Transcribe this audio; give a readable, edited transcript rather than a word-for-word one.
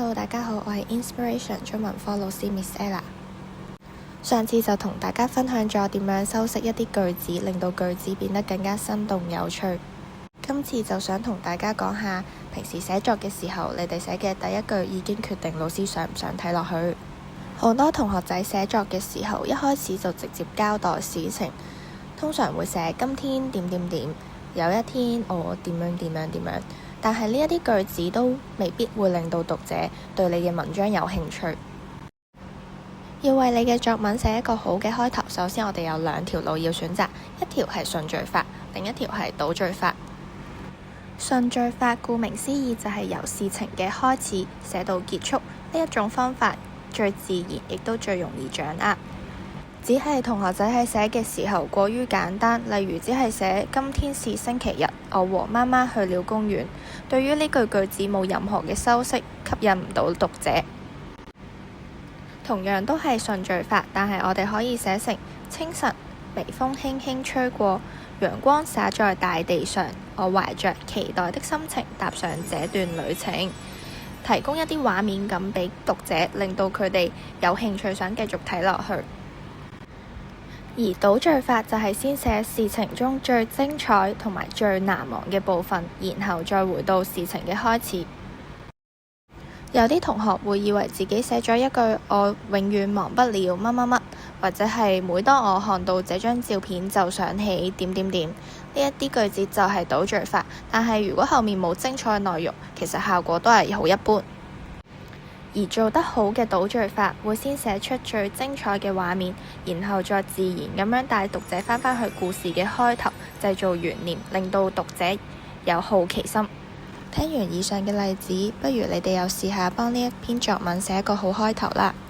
Hello，大家好，我係 Inspiration 中文科老師 Miss Ella。上次就同大家分享咗點樣修飾一啲句子，令到句子變得更加生動有趣。今次就想同大家講下，平時寫作嘅時候，你哋寫嘅第一句已經決定老師想唔想睇落去。好多同學仔寫作嘅時候，一開始就直接交代事情，通常會寫今天點點點，有一天我點樣點樣點樣。但係呢一啲句子都未必會令到讀者對你嘅文章有興趣。要為你嘅作文寫一個好嘅開頭，首先我哋有兩條路要選擇，一條係順序法，另一條係倒敘法。順序法顧名思義就係由事情嘅開始寫到結束，呢一種方法最自然，亦都最容易掌握。只係同學仔喺寫嘅時候過於簡單，例如只係寫今天是星期日，我和媽媽去了公園。對於呢句句子冇任何嘅修飾，吸引唔到讀者。同樣都係順序法，但係我哋可以寫成清晨，微風輕輕吹過，陽光灑在大地上，我懷着期待的心情踏上這段旅程，提供一啲畫面感俾讀者，令到佢哋有興趣想繼續睇落去。而倒敘法就係先寫事情中最精彩同埋最難忘嘅部分，然後再回到事情嘅開始。有啲同學會以為自己寫咗一句我永遠忘不了乜乜乜，或者係每當我看到這張照片就想起點點點，呢一啲句子就係倒敘法。但係如果後面冇精彩內容，其實效果都係好一般。而做得好嘅倒敘法會先寫出最精彩嘅畫面，然後再自然咁樣帶讀者翻返去故事嘅開頭，製造懸念，令到讀者有好奇心。聽完以上嘅例子，不如你哋又試下幫呢一篇作文寫一個好開頭啦〜